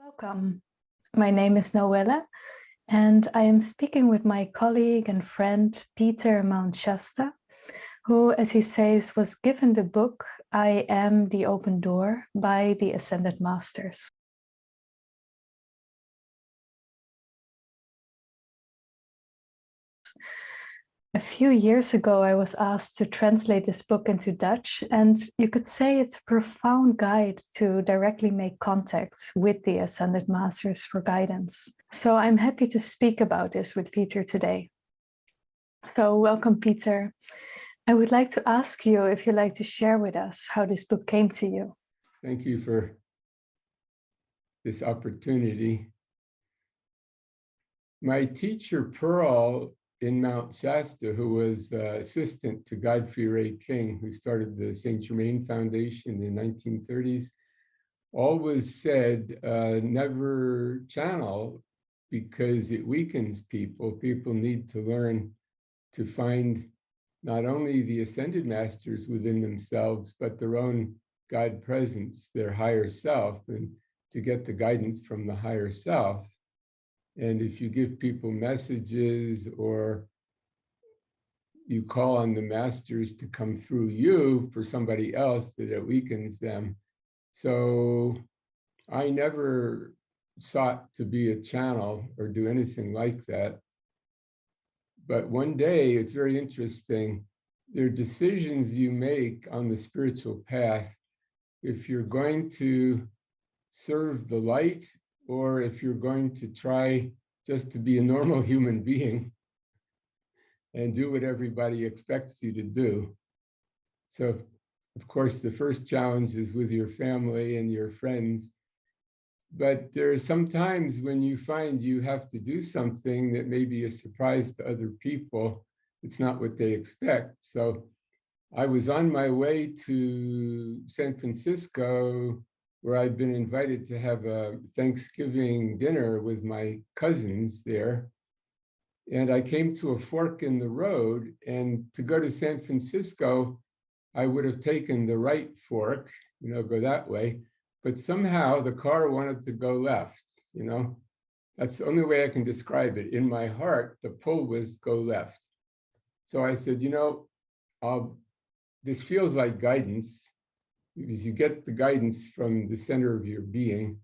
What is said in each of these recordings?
Welcome. My name is Noëlle, and I am speaking with my colleague and friend Peter Mount Shasta, who, as he says, was given the book I Am the Open Door by the Ascended Masters. A few years ago, I was asked to translate this book into Dutch, and you could say it's a profound guide to directly make contact with the Ascended Masters for guidance. So I'm happy to speak about this with Peter today. So welcome, Peter. I would like to ask you if you'd like to share with us how this book came to you. Thank you for this opportunity. My teacher, Pearl, in Mount Shasta, who was assistant to Godfrey Ray King, who started the St. Germain Foundation in the 1930s, always said, never channel because it weakens people. People need to learn to find not only the ascended masters within themselves, but their own God presence, their higher self, and to get the guidance from the higher self. And if you give people messages or you call on the masters to come through you for somebody else, that it weakens them. So I never sought to be a channel or do anything like that. But one day, it's very interesting, there are decisions you make on the spiritual path if you're going to serve the light or if you're going to try just to be a normal human being and do what everybody expects you to do. So, of course, the first challenge is with your family and your friends. But there are some times when you find you have to do something that may be a surprise to other people. It's not what they expect. So I was on my way to San Francisco, where I'd been invited to have a Thanksgiving dinner with my cousins there. And I came to a fork in the road, and to go to San Francisco, I would have taken the right fork, go that way. But somehow the car wanted to go left, That's the only way I can describe it. In my heart, the pull was go left. So I said, this feels like guidance, because you get the guidance from the center of your being.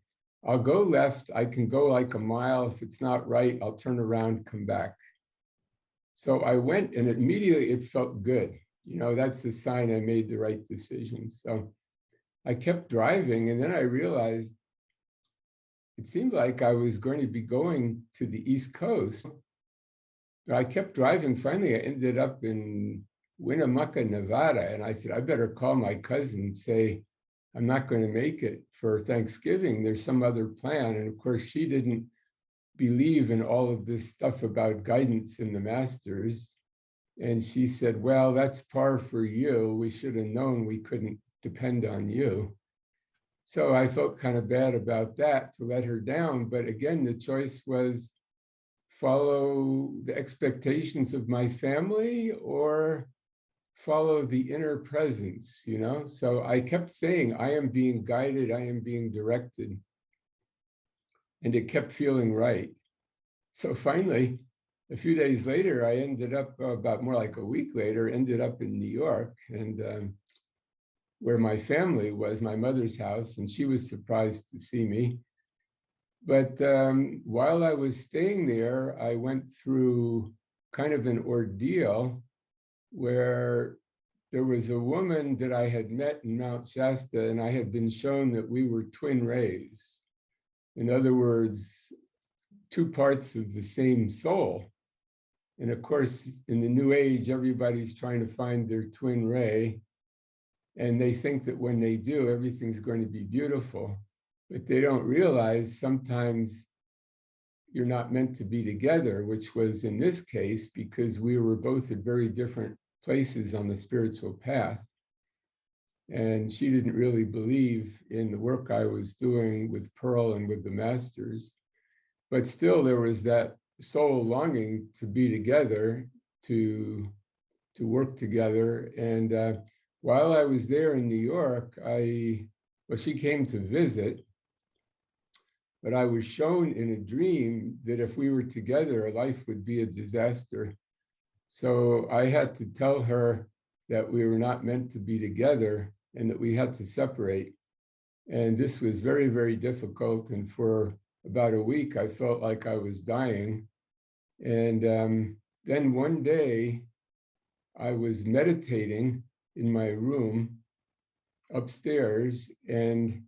I'll go left. I can go like a mile. If it's not right, I'll turn around, come back. So I went, and immediately it felt good. That's the sign I made the right decision. So I kept driving, and then I realized it seemed like I was going to be going to the East Coast. But I kept driving. Finally, I ended up in Winnemucca, Nevada, and I said, I better call my cousin and say, I'm not going to make it for Thanksgiving. There's some other plan. And of course, she didn't believe in all of this stuff about guidance in the masters. And she said, well, that's par for you. We should have known we couldn't depend on you. So I felt kind of bad about that, to let her down. But again, the choice was follow the expectations of my family or follow the inner presence, So I kept saying, I am being guided, I am being directed. And it kept feeling right. So finally, a few days later, I ended up, about more like a week later, ended up in New York, and where my family was, my mother's house, and she was surprised to see me. But while I was staying there, I went through kind of an ordeal where there was a woman that I had met in Mount Shasta, and I had been shown that we were twin rays. In other words, two parts of the same soul. And of course, in the New Age, everybody's trying to find their twin ray. And they think that when they do, everything's going to be beautiful. But they don't realize sometimes you're not meant to be together, which was in this case because we were both at very different places on the spiritual path. And she didn't really believe in the work I was doing with Pearl and with the masters. But still, there was that soul longing to be together, to work together. And while I was there in New York, she came to visit. but I was shown in a dream that if we were together, life would be a disaster. So I had to tell her that we were not meant to be together and that we had to separate. And this was very, very difficult. And for about a week, I felt like I was dying. And then one day, I was meditating in my room upstairs, and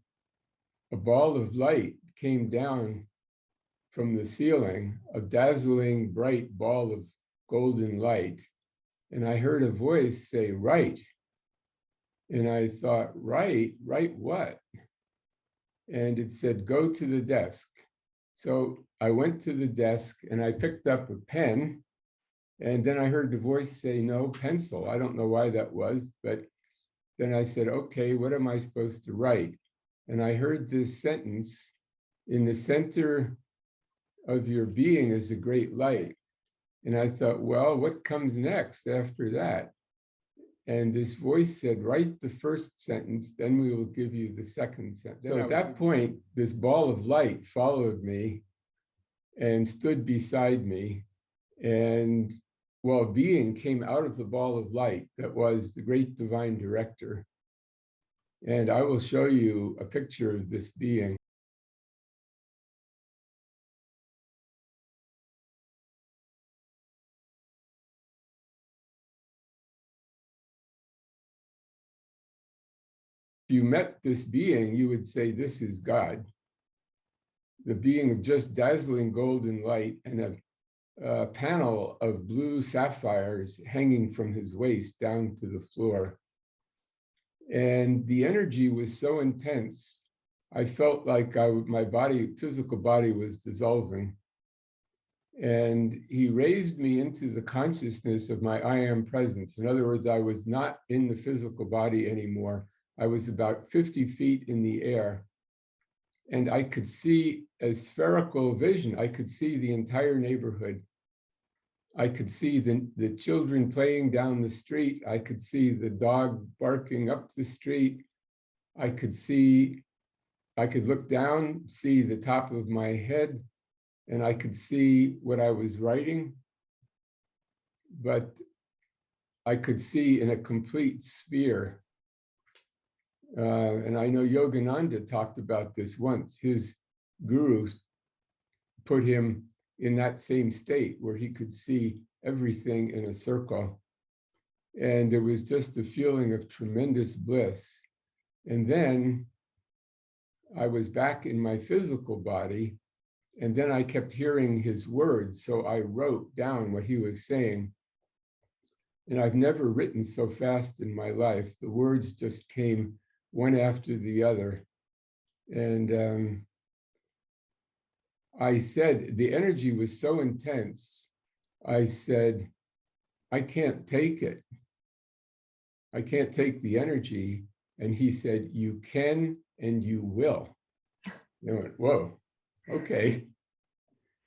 a ball of light came down from the ceiling, a dazzling bright ball of golden light. And I heard a voice say, "Write." And I thought, "Write? Write what?" And it said, "Go to the desk." So I went to the desk and I picked up a pen, and then I heard the voice say, "No, pencil." I don't know why that was, but then I said, "Okay, what am I supposed to write?" And I heard this sentence, "In the center of your being is a great light." And I thought, well, what comes next after that? And this voice said, "Write the first sentence, then we will give you the second sentence." So at that point, this ball of light followed me and stood beside me. And well, a being came out of the ball of light that was the great divine director. And I will show you a picture of this being. If you met this being, you would say, "This is God." The being of just dazzling golden light and a panel of blue sapphires hanging from his waist down to the floor. And the energy was so intense, I felt like my body, physical body, was dissolving. And he raised me into the consciousness of my I am presence. In other words, I was not in the physical body anymore. I was about 50 feet in the air. And I could see a spherical vision. I could see the entire neighborhood. I could see the children playing down the street. I could see the dog barking up the street. I could look down, see the top of my head, and I could see what I was writing. But I could see in a complete sphere. And I know Yogananda talked about this once. His gurus put him in that same state where he could see everything in a circle. And there was just a feeling of tremendous bliss. And then I was back in my physical body, and then I kept hearing his words. So I wrote down what he was saying. And I've never written so fast in my life. The words just came one after the other. And I said, the energy was so intense. I said, "I can't take it. I can't take the energy." And he said, "You can and you will." And I went, whoa, okay.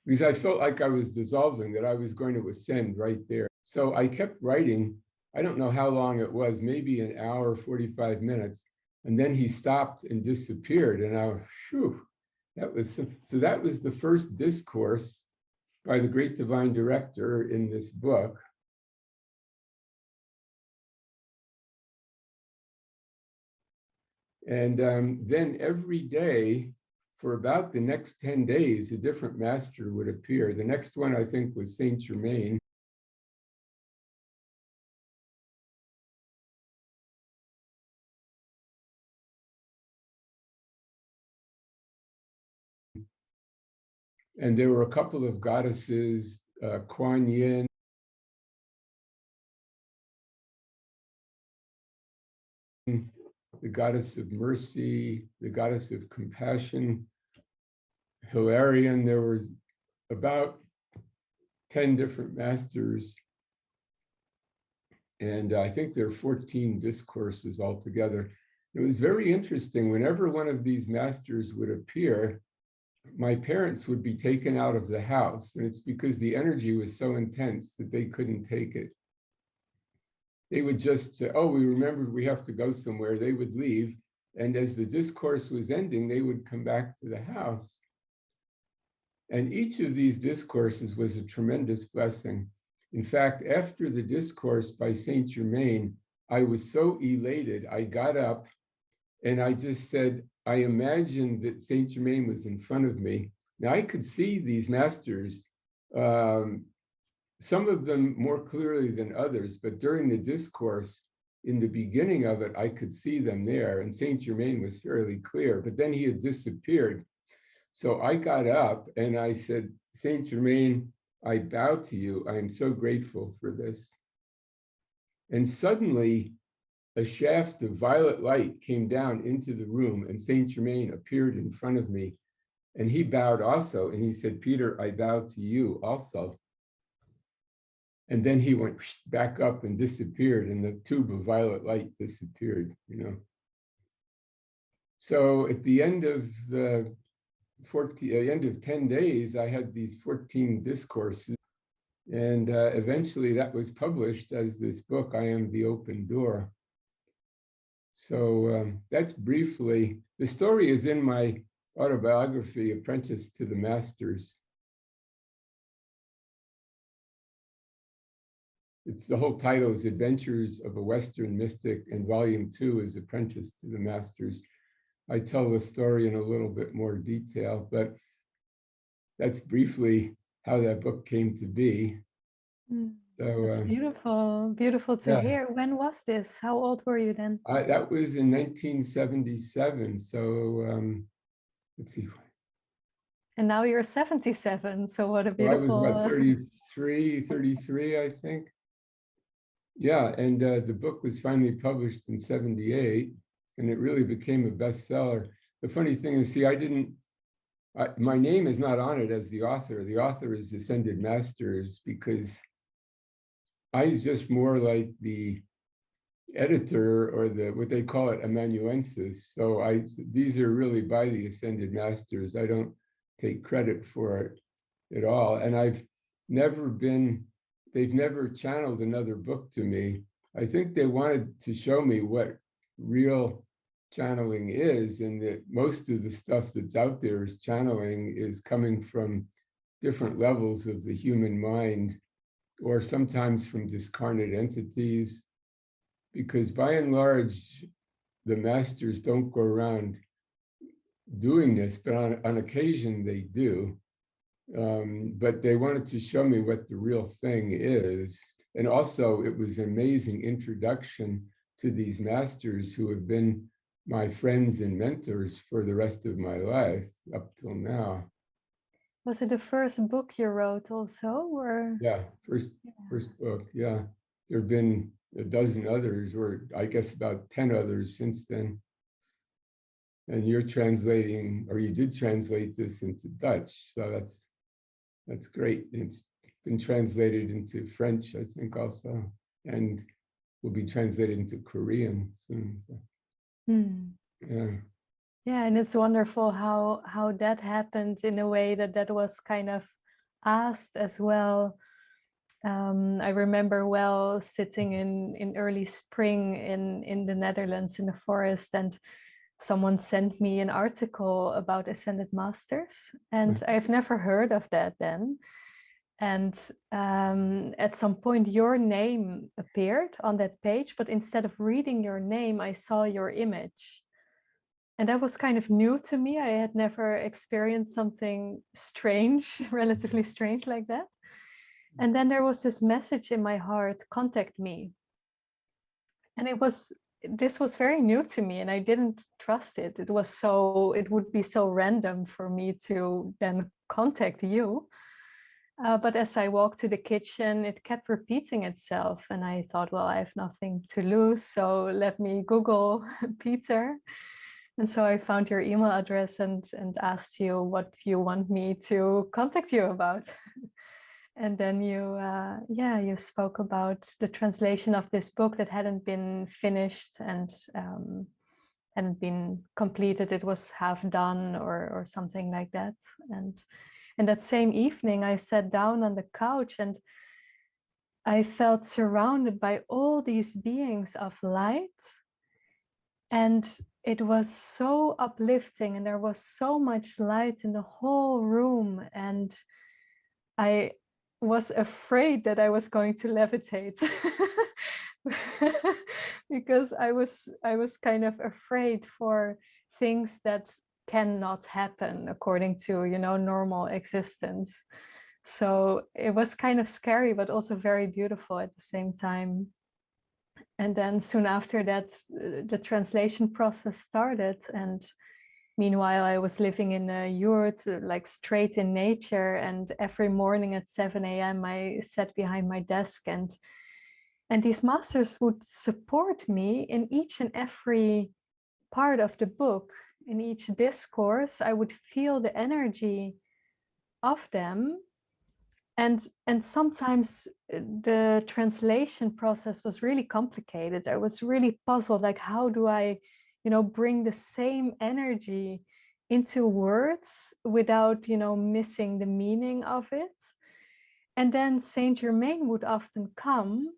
Because I felt like I was dissolving, that I was going to ascend right there. So I kept writing. I don't know how long it was, maybe an hour, 45 minutes. And then he stopped and disappeared. And I was, phew, that was the first discourse by the great divine director in this book. And then every day for about the next 10 days, a different master would appear. The next one, I think, was Saint Germain. And there were a couple of goddesses, Kuan Yin, the goddess of mercy, the goddess of compassion, Hilarion. There was about 10 different masters. And I think there are 14 discourses altogether. It was very interesting. Whenever one of these masters would appear, my parents would be taken out of the house. And it's because the energy was so intense that they couldn't take it. They would just say, "Oh, we remembered we have to go somewhere." They would leave. And as the discourse was ending, they would come back to the house. And each of these discourses was a tremendous blessing. In fact, after the discourse by Saint Germain, I was so elated, I got up and I just said, I imagined that Saint Germain was in front of me. Now I could see these masters, some of them more clearly than others, but during the discourse, in the beginning of it, I could see them there, and Saint Germain was fairly clear, but then he had disappeared. So I got up and I said, Saint Germain, I bow to you. I am so grateful for this. And suddenly, a shaft of violet light came down into the room, and Saint Germain appeared in front of me. And he bowed also, and he said, Peter, I bow to you also. And then he went back up and disappeared, and the tube of violet light disappeared, you know. So at the end of the end of 10 days, I had these 14 discourses, and eventually that was published as this book, I Am the Open Door. So that's briefly, the story is in my autobiography, Apprentice to the Masters. The whole title is Adventures of a Western Mystic, and volume 2 is Apprentice to the Masters. I tell the story in a little bit more detail, but that's briefly how that book came to be. So, that's beautiful, beautiful to hear. When was this? How old were you then? That was in 1977. So let's see. And now you're 77. So what a Well, I beautiful. was about 33, I think. Yeah, and the book was finally published in 78, and it really became a bestseller. The funny thing is, see, my name is not on it as the author. The author is Ascended Masters, because I was just more like the editor, or what they call it, amanuensis. So these are really by the Ascended Masters. I don't take credit for it at all. And they've never channeled another book to me. I think they wanted to show me what real channeling is, and that most of the stuff that's out there is channeling is coming from different levels of the human mind, or sometimes from discarnate entities, because by and large, the masters don't go around doing this, but on occasion they do. But they wanted to show me what the real thing is. And also, it was an amazing introduction to these masters who have been my friends and mentors for the rest of my life up till now. Was it the first book you wrote also, or? Yeah, first book, yeah. There have been a dozen others, or I guess about 10 others since then. And you're translating, or you did translate this into Dutch, so that's great. It's been translated into French, I think, also, and will be translated into Korean soon. So. Yeah. Yeah, and it's wonderful how that happened in a way that was kind of asked as well. I remember well sitting in early spring in the Netherlands in the forest, and someone sent me an article about Ascended Masters, and I've never heard of that then. And at some point your name appeared on that page, but instead of reading your name, I saw your image. And that was kind of new to me. I had never experienced something strange, relatively strange like that. And then there was this message in my heart, contact me. And this was very new to me, and I didn't trust it. It would be so random for me to then contact you. But as I walked to the kitchen, it kept repeating itself. And I thought, well, I have nothing to lose, so let me Google Peter. And so I found your email address and asked you what you want me to contact you about. And then you spoke about the translation of this book that hadn't been finished and hadn't been completed. It was half done or something like that. And that same evening, I sat down on the couch and I felt surrounded by all these beings of light. And it was so uplifting, and there was so much light in the whole room, and I was afraid that I was going to levitate. Because I was kind of afraid for things that cannot happen according to, you know, normal existence. So it was kind of scary, but also very beautiful at the same time. And then soon after that, the translation process started. And meanwhile, I was living in a yurt, like straight in nature. And every morning at 7 a.m., I sat behind my desk, and these masters would support me in each and every part of the book. In each discourse, I would feel the energy of them. And sometimes the translation process was really complicated. I was really puzzled, like, how do I, you know, bring the same energy into words without, you know, missing the meaning of it? And then Saint Germain would often come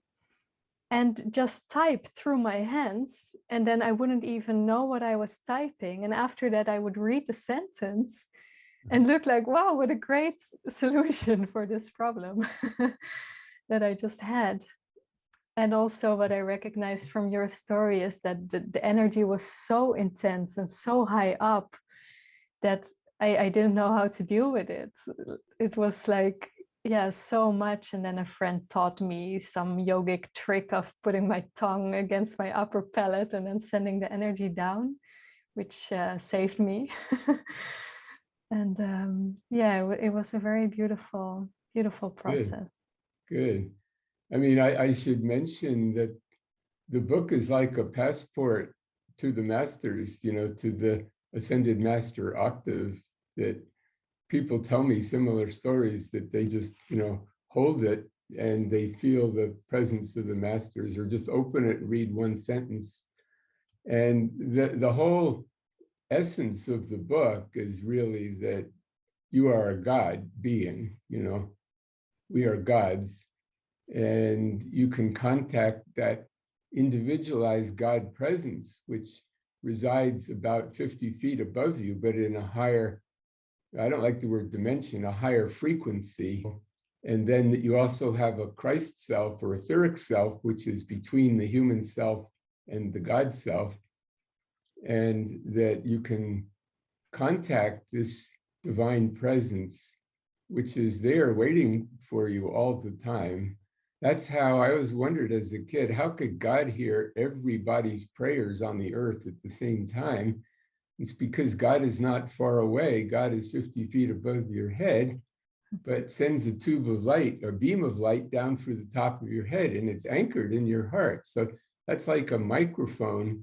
and just type through my hands, and then I wouldn't even know what I was typing. And after that, I would read the sentence and look like, wow, what a great solution for this problem that I just had. And also what I recognized from your story is that the energy was so intense and so high up that I didn't know how to deal with it. It was like, yeah, so much. And then a friend taught me some yogic trick of putting my tongue against my upper palate and then sending the energy down, which saved me. And yeah, it was a very beautiful, beautiful process. Good. I mean, I should mention that the book is like a passport to the masters, you know, to the ascended master octave, that people tell me similar stories that they just, you know, hold it and they feel the presence of the masters, or just open it and read one sentence. And the whole essence of the book is really that you are a God being, you know, we are gods, and you can contact that individualized God presence, which resides about 50 feet above you, but in a higher, I don't like the word dimension, a higher frequency. And then you also have a Christ self or etheric self, which is between the human self and the God self, and that you can contact this divine presence, which is there waiting for you all the time. That's how I always wondered as a kid, how could God hear everybody's prayers on the earth at the same time? It's because God is not far away. God is 50 feet above your head, but sends a tube of light, a beam of light down through the top of your head, and it's anchored in your heart. So that's like a microphone,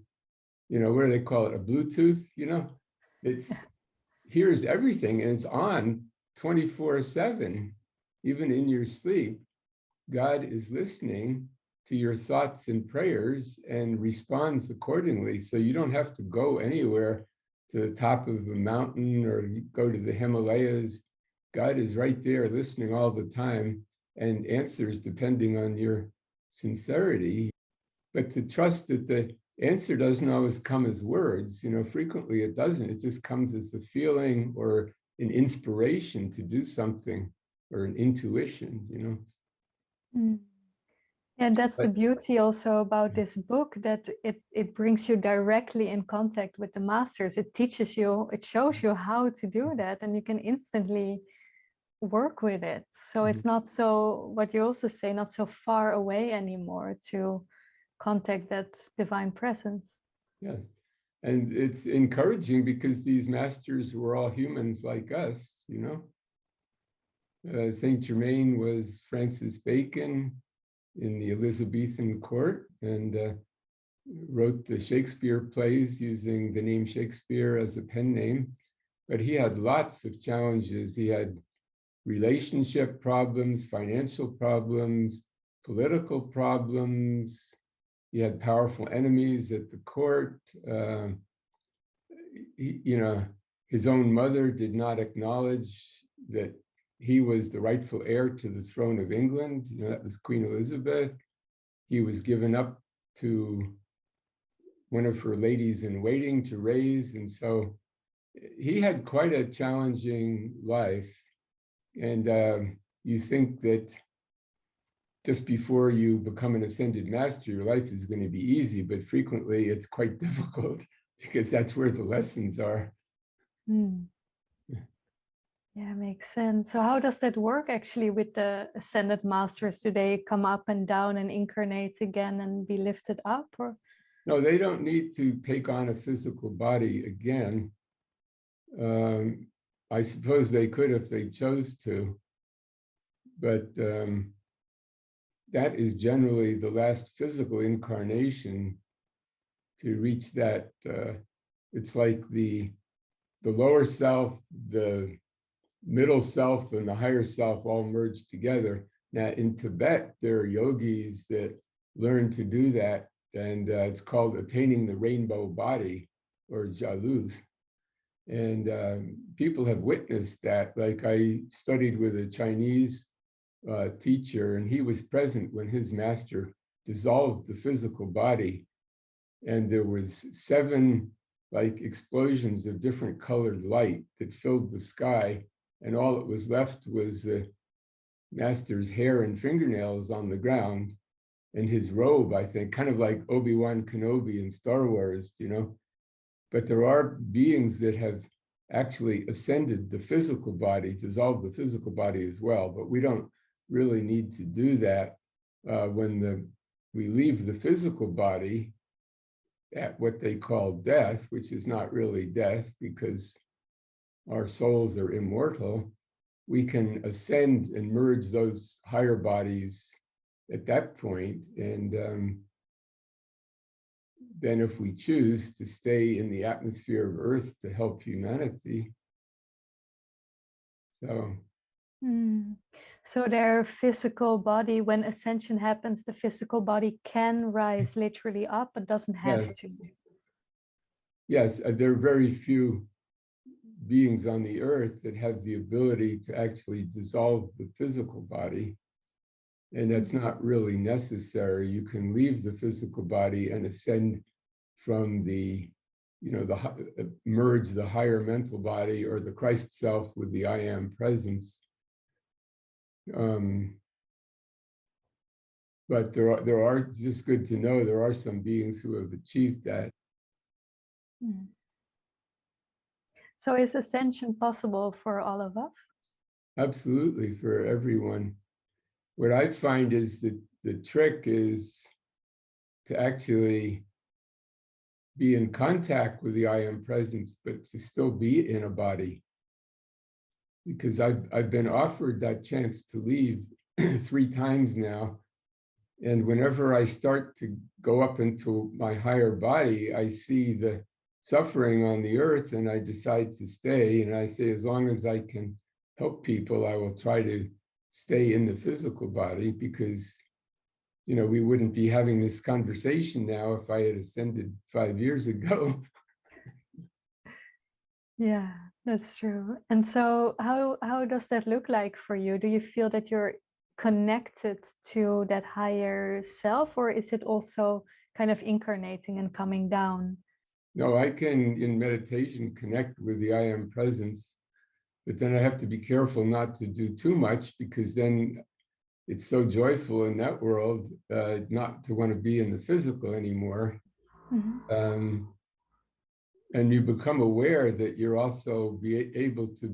you know, what do they call it? A Bluetooth, you know? It's hears everything, and it's on 24/7, even in your sleep. God is listening to your thoughts and prayers and responds accordingly. So you don't have to go anywhere to the top of a mountain or go to the Himalayas. God is right there listening all the time and answers depending on your sincerity. But to trust that the answer doesn't always come as words, you know, frequently it doesn't. It just comes as a feeling or an inspiration to do something, or an intuition, you know. And that's the But beauty also about this book, that it brings you directly in contact with the masters. It teaches you, it shows you how to do that, and you can instantly work with it. So it's not so, what you also say, not so far away anymore to contact that divine presence. yes, and it's encouraging because these masters were all humans like us, you know. Saint Germain was Francis Bacon in the Elizabethan court, and wrote the Shakespeare plays using the name Shakespeare as a pen name. But he had lots of challenges. He had relationship problems, financial problems, political problems. He had powerful enemies at the court. You know, his own mother did not acknowledge that he was the rightful heir to the throne of England. You know, that was Queen Elizabeth. He was given up to one of her ladies in waiting to raise. And so he had quite a challenging life. And you think that just before you become an ascended master, your life is going to be easy, but frequently it's quite difficult because that's where the lessons are. Mm. Yeah, makes sense. So how does that work actually with the ascended masters? Do they come up and down and incarnate again and be lifted up? Or No, they don't need to take on a physical body again. I suppose they could if they chose to, but that is generally the last physical incarnation to reach that. It's like the lower self, the middle self, and the higher self all merged together. Now in Tibet, there are yogis that learn to do that, and it's called attaining the rainbow body, or jalus. And people have witnessed that. Like I studied with a Chinese teacher, and he was present when his master dissolved the physical body, and there was 7 like explosions of different colored light that filled the sky, and all that was left was the master's hair and fingernails on the ground, and his robe, I think, kind of like Obi-Wan Kenobi in Star Wars, you know. But there are beings that have actually ascended the physical body, dissolved the physical body as well, but we don't really need to do that. When we leave the physical body at what they call death, which is not really death because our souls are immortal, we can ascend and merge those higher bodies at that point. And then if we choose to stay in the atmosphere of Earth to help humanity. So their physical body, when ascension happens, the physical body can rise literally up, but doesn't have to. Yes, there are very few beings on the earth that have the ability to actually dissolve the physical body. And that's not really necessary. You can leave the physical body and ascend from the, merge the higher mental body or the Christ self with the I am presence. But there are, just good to know, there are some beings who have achieved that. So is ascension possible for all of us? Absolutely, for everyone. What I find is that the trick is to actually be in contact with the I am presence, but to still be in a body. Because I've been offered that chance to leave 3 times now. And whenever I start to go up into my higher body, I see the suffering on the earth and I decide to stay. And I say, as long as I can help people, I will try to stay in the physical body, because, we wouldn't be having this conversation now if I had ascended 5 years ago. Yeah, that's true. And so how does that look like for you? Do you feel that you're connected to that higher self, or is it also kind of incarnating and coming down? No, I can, in meditation, connect with the I am presence, but then I have to be careful not to do too much, because then it's so joyful in that world not to want to be in the physical anymore. And you become aware that you're also able to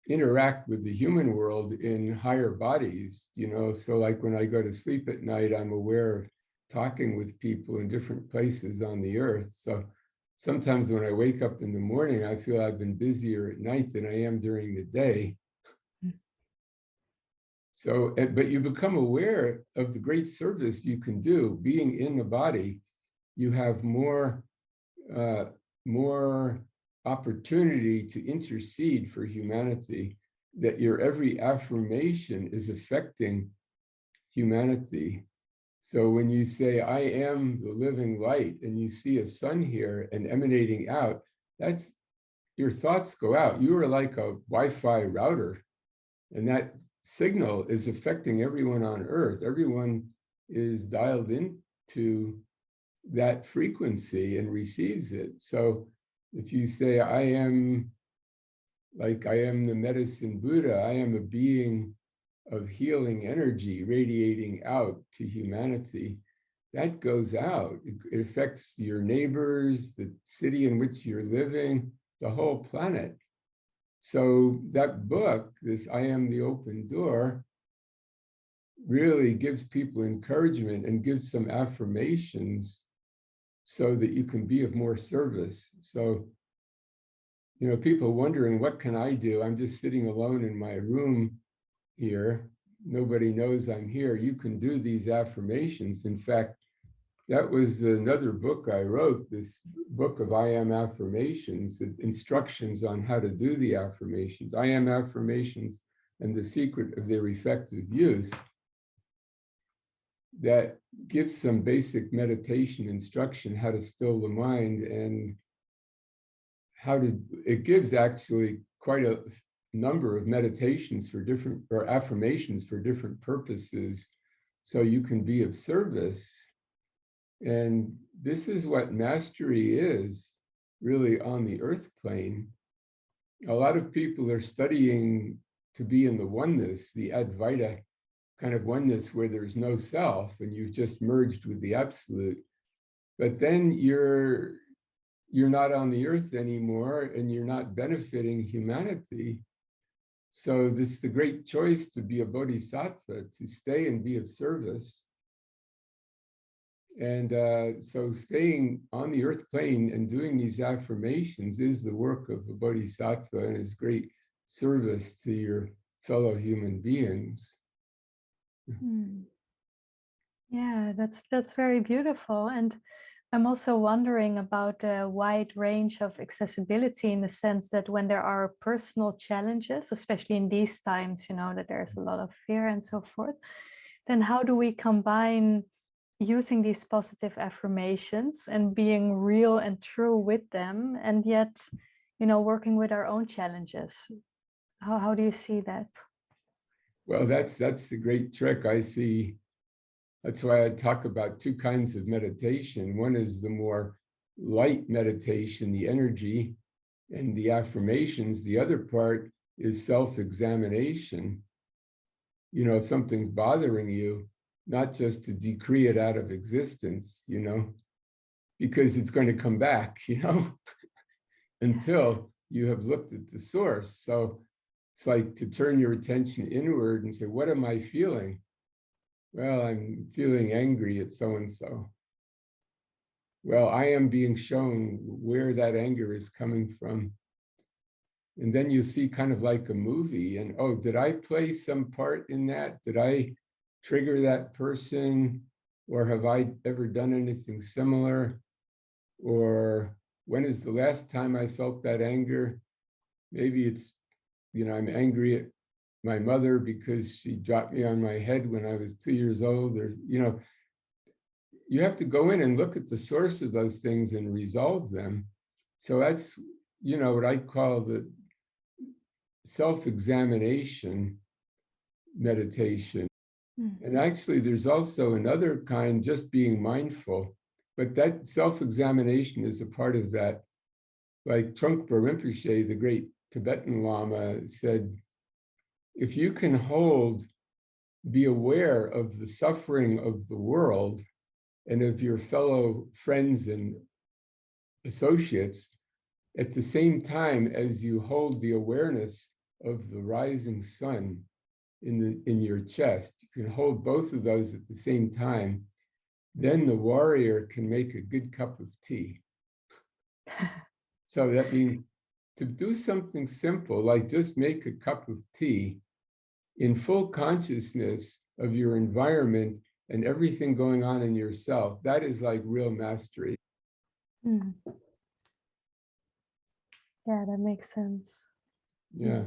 interact with the human world in higher bodies, so like when I go to sleep at night, I'm aware of talking with people in different places on the earth. So sometimes when I wake up in the morning, I feel I've been busier at night than I am during the day. So, but you become aware of the great service you can do being in the body. You have more opportunity to intercede for humanity, that your every affirmation is affecting humanity. So when you say, I am the living light, and you see a sun here and emanating out, that's, your thoughts go out. You are like a Wi-Fi router, and that signal is affecting everyone on earth. Everyone is dialed into that frequency and receives it. So if you say, I am the medicine Buddha, I am a being of healing energy radiating out to humanity, that goes out. It affects your neighbors, the city in which you're living, the whole planet. So that book, this I Am the Open Door, really gives people encouragement and gives some affirmations so that you can be of more service. So, you know, people wondering, what can I do? I'm just sitting alone in my room here. Nobody knows I'm here. You can do these affirmations. In fact, that was another book I wrote, this book of I Am Affirmations, instructions on how to do the affirmations. I Am Affirmations and the Secret of Their Effective Use. That gives some basic meditation instruction, how to still the mind, and it gives actually quite a number of meditations for different, or affirmations for different purposes, so you can be of service. And this is what mastery is really on the earth plane. A lot of people are studying to be in the oneness, the Advaita kind of oneness where there's no self and you've just merged with the absolute. But then you're not on the earth anymore and you're not benefiting humanity. So this is the great choice to be a bodhisattva, to stay and be of service. And so staying on the earth plane and doing these affirmations is the work of a bodhisattva and is great service to your fellow human beings. Yeah, that's very beautiful. And I'm also wondering about the wide range of accessibility, in the sense that when there are personal challenges, especially in these times, you know, that there's a lot of fear and so forth, then how do we combine using these positive affirmations and being real and true with them, and yet, you know, working with our own challenges? How do you see that? Well, that's the great trick I see. That's why I talk about two kinds of meditation. One is the more light meditation, the energy and the affirmations. The other part is self-examination. You know, if something's bothering you, not just to decree it out of existence, you know, because it's going to come back, you know, until you have looked at the source. So it's like to turn your attention inward and say, what am I feeling? Well, I'm feeling angry at so-and-so. Well, I am being shown where that anger is coming from. And then you see kind of like a movie, and, oh, did I play some part in that? Did I trigger that person? Or have I ever done anything similar? Or when is the last time I felt that anger? Maybe it's, you know, I'm angry at my mother because she dropped me on my head when I was 2 years old, or, you know, you have to go in and look at the source of those things and resolve them. So that's, you know, what I call the self-examination meditation. And actually, there's also another kind, just being mindful, but that self-examination is a part of that. Like Trungpa Rinpoche, the great Tibetan Lama, said, if you can be aware of the suffering of the world and of your fellow friends and associates at the same time as you hold the awareness of the rising sun in your chest, you can hold both of those at the same time, then the warrior can make a good cup of tea. So that means to do something simple, like just make a cup of tea in full consciousness of your environment and everything going on in yourself, that is like real mastery. Yeah, that makes sense. Yeah.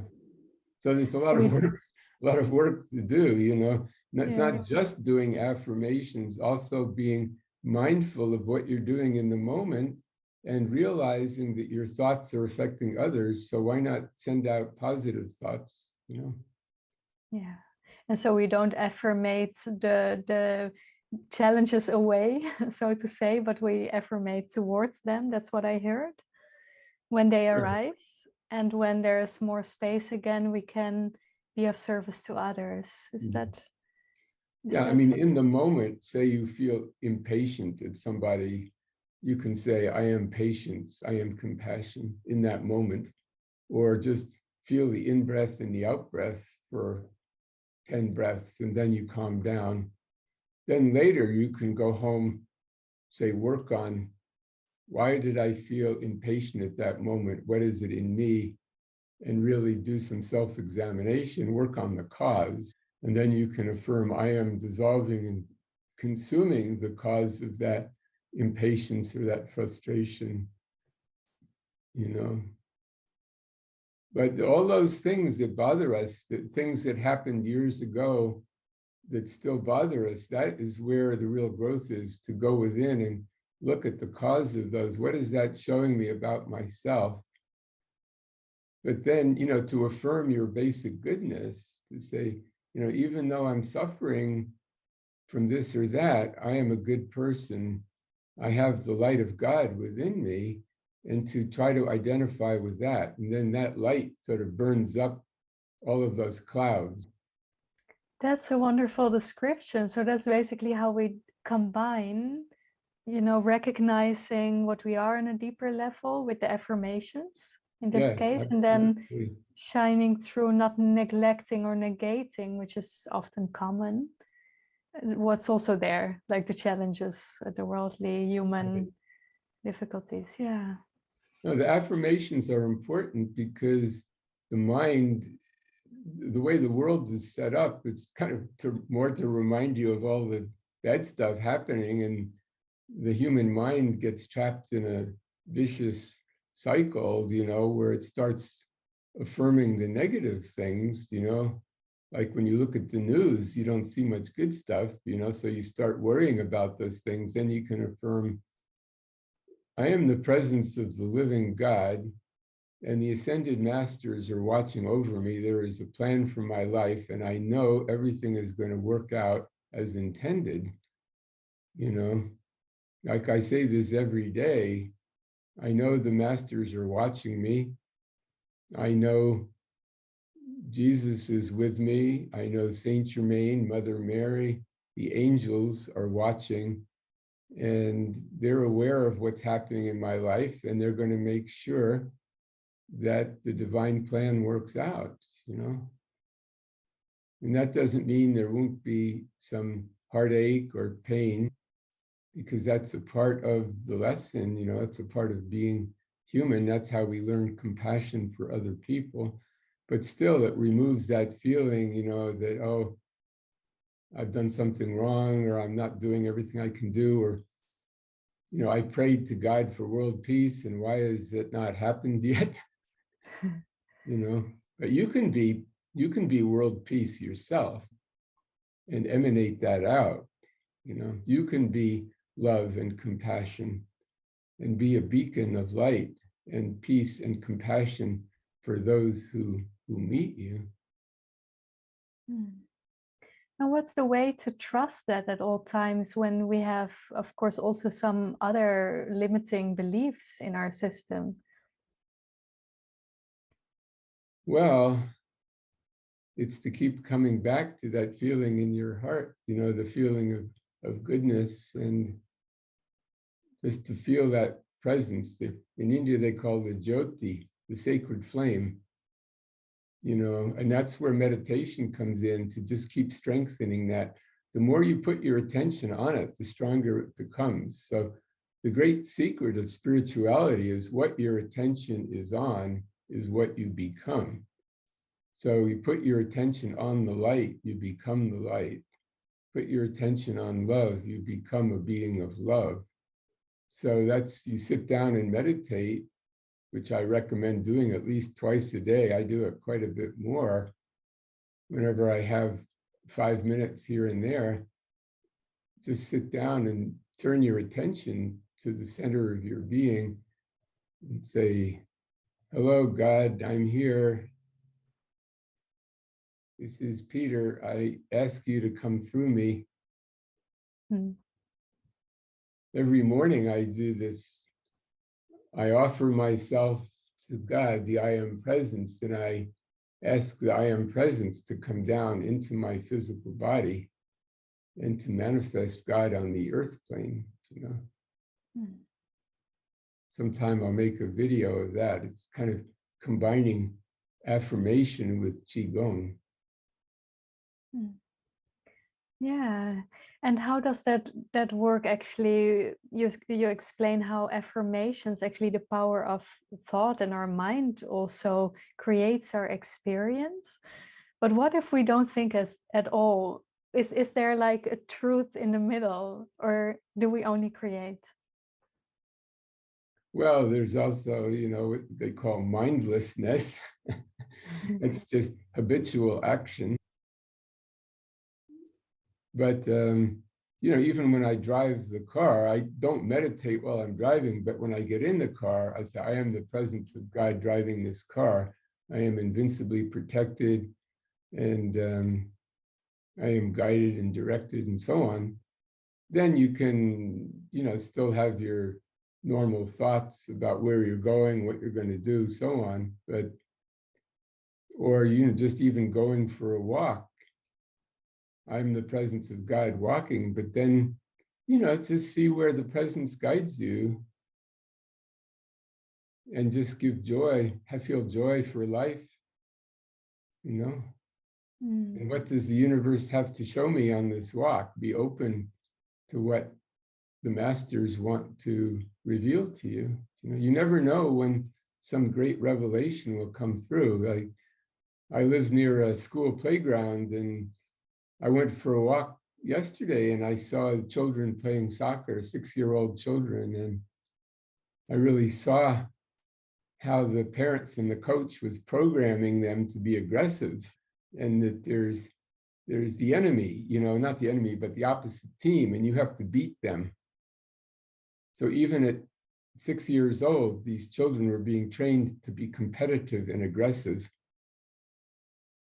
So there's a lot of work to do, you know. It's not just doing affirmations, also being mindful of what you're doing in the moment and realizing that your thoughts are affecting others. So why not send out positive thoughts, you know? Yeah. And so we don't affirmate the challenges away, so to say, but we affirmate towards them. That's what I heard when they arise. And when there's more space again, we can be of service to others. Is that? Yeah, I mean, in the moment, say you feel impatient at somebody, you can say, I am patience, I am compassion in that moment, or just feel the in-breath and the out-breath for 10 breaths, and then you calm down. Then later you can go home, say, work on, why did I feel impatient at that moment? What is it in me? And really do some self-examination, work on the cause. And then you can affirm, I am dissolving and consuming the cause of that impatience or that frustration, you know. But all those things that bother us, that things that happened years ago that still bother us, that is where the real growth is, to go within and look at the cause of those. What is that showing me about myself? But then, you know, to affirm your basic goodness, to say, you know, even though I'm suffering from this or that, I am a good person. I have the light of God within me, and to try to identify with that. And then that light sort of burns up all of those clouds. That's a wonderful description. So that's basically how we combine, you know, recognizing what we are on a deeper level with the affirmations in this case, Absolutely. and then shining through, not neglecting or negating, which is often common, what's also there, like the challenges, the worldly, human difficulties. Yeah. No, the affirmations are important because the mind, the way the world is set up, it's kind of more to remind you of all the bad stuff happening, and the human mind gets trapped in a vicious cycle, you know, where it starts affirming the negative things, you know, like when you look at the news, you don't see much good stuff, you know, so you start worrying about those things. Then you can affirm, I am the presence of the living God, and the ascended masters are watching over me. There is a plan for my life, and I know everything is going to work out as intended. You know, like I say this every day, I know the masters are watching me. I know Jesus is with me. I know Saint Germain, Mother Mary, the angels are watching, and they're aware of what's happening in my life, and they're going to make sure that the divine plan works out, you know. And that doesn't mean there won't be some heartache or pain, because that's a part of the lesson, you know, it's a part of being human. That's how we learn compassion for other people. But still, it removes that feeling, you know, that, oh, I've done something wrong, or I'm not doing everything I can do, or, you know, I prayed to God for world peace, and why has it not happened yet? You know, but you can be world peace yourself and emanate that out. You know, you can be love and compassion and be a beacon of light and peace and compassion for those who meet you. And what's the way to trust that at all times when we have, of course, also some other limiting beliefs in our system? Well, it's to keep coming back to that feeling in your heart, you know, the feeling of goodness, and just to feel that presence. In India, they call the Jyoti, the sacred flame, you know, and that's where meditation comes in, to just keep strengthening that. The more you put your attention on it, the stronger it becomes. So the great secret of spirituality is what your attention is on is what you become. So you put your attention on the light, you become the light. Put your attention on love, you become a being of love. So that's, you sit down and meditate, which I recommend doing at least twice a day. I do it quite a bit more whenever I have 5 minutes here and there. Just sit down and turn your attention to the center of your being and say, hello, God, I'm here. This is Peter. I ask you to come through me Mm. Every morning I do this. I offer myself to God, the I Am Presence, and I ask the I Am Presence to come down into my physical body and to manifest God on the earth plane, you know. Mm. Sometime I'll make a video of that. It's kind of combining affirmation with Qigong. Mm. Yeah. And how does that work actually? You explain how affirmations, actually the power of thought and our mind also creates our experience. But what if we don't think as at all? Is there like a truth in the middle, or do we only create? Well, there's also, you know, what they call mindlessness. It's just habitual action. But, you know, even when I drive the car, I don't meditate while I'm driving, but when I get in the car, I say, I am the presence of God driving this car. I am invincibly protected, and I am guided and directed and so on. Then you can, you know, still have your normal thoughts about where you're going, what you're going to do, so on. But, or, you know, just even going for a walk. I'm the presence of God walking, but then, you know, just see where the presence guides you and just give joy, feel joy for life, you know. Mm. And what does the universe have to show me on this walk? Be open to what the masters want to reveal to you. You know, you never know when some great revelation will come through. Like, I live near a school playground, and I went for a walk yesterday and I saw children playing soccer, 6-year-old children, and I really saw how the parents and the coach was programming them to be aggressive, and that there's the enemy, you know, not the enemy, but the opposite team, and you have to beat them. So even at 6 years old, these children were being trained to be competitive and aggressive,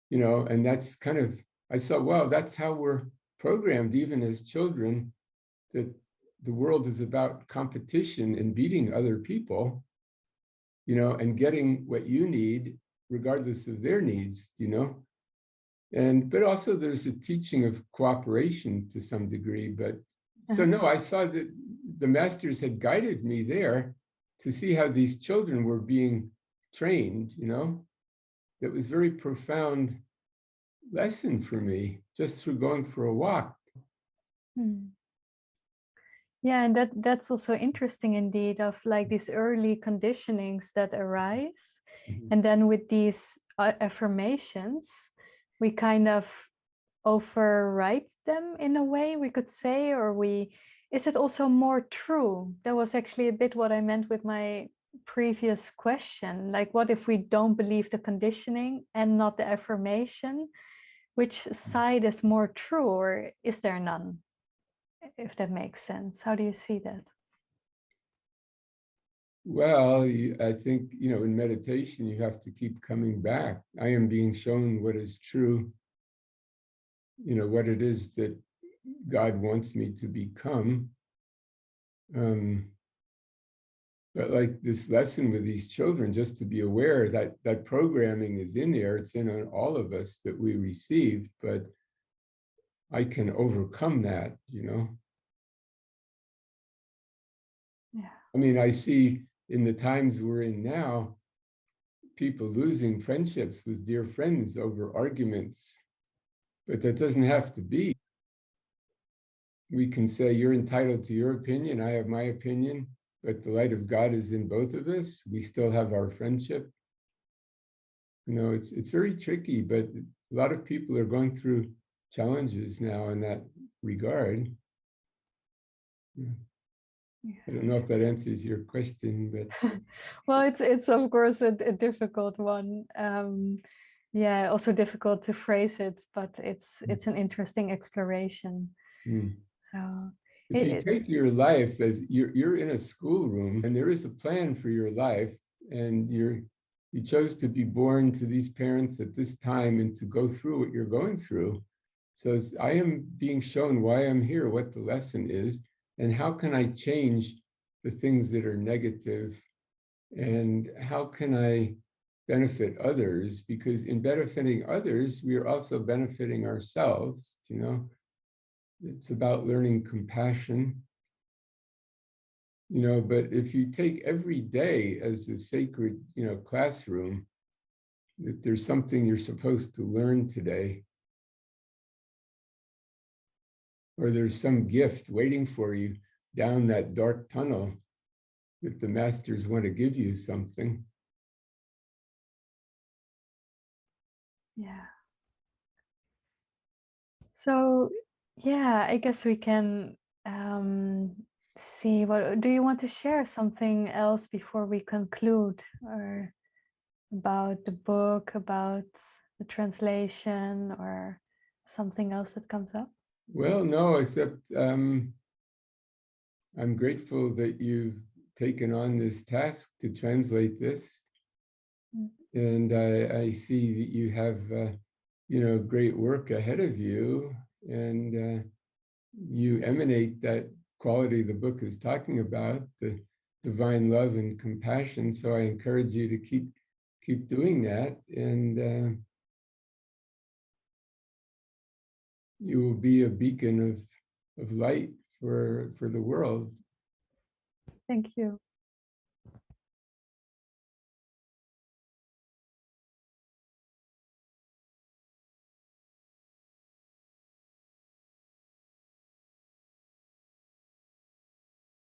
you know, and that's kind of, I saw, wow, that's how we're programmed even as children, that the world is about competition and beating other people, you know, and getting what you need regardless of their needs, you know. And but also there's a teaching of cooperation to some degree. But so no, I saw that the masters had guided me there to see how these children were being trained, you know. That was very profound lesson for me just through going for a walk. Mm. Yeah, and that's also interesting indeed, of like these early conditionings that arise. Mhm. And then with these affirmations, we kind of overwrite them in a way, we could say, or is it also more true? That was actually a bit what I meant with my previous question. Like, what if we don't believe the conditioning and not the affirmation? Which side is more true, or is there none? If that makes sense. How do you see that? Well, I think, you know, in meditation, you have to keep coming back. I am being shown what is true, you know, what it is that God wants me to become. But like this lesson with these children, just to be aware that that programming is in there, it's in all of us that we receive, but I can overcome that, you know. Yeah. I mean, I see in the times we're in now, people losing friendships with dear friends over arguments, but that doesn't have to be. We can say, you're entitled to your opinion, I have my opinion, but the light of God is in both of us. We still have our friendship. You know, it's very tricky, but a lot of people are going through challenges now in that regard. Yeah. I don't know if that answers your question, but Well, it's of course a difficult one. Yeah, also difficult to phrase it, but it's an interesting exploration. So if you it, take your life as you're in a schoolroom and there is a plan for your life, and you chose to be born to these parents at this time and to go through what you're going through. So I am being shown why I'm here, what the lesson is, and how can I change the things that are negative, and how can I benefit others? Because in benefiting others, we are also benefiting ourselves, you know. It's about learning compassion, you know, but if you take every day as a sacred, you know, classroom, that there's something you're supposed to learn today, or there's some gift waiting for you down that dark tunnel, that the masters want to give you something. Yeah. So, yeah, I guess we can see what, do you want to share something else before we conclude, or about the book, about the translation, or something else that comes up? Well, no, except I'm grateful that you've taken on this task to translate this. And I see that you have, you know, great work ahead of you, and you emanate that quality the book is talking about, the divine love and compassion. So I encourage you to keep doing that, and you will be a beacon of light for the world. Thank you.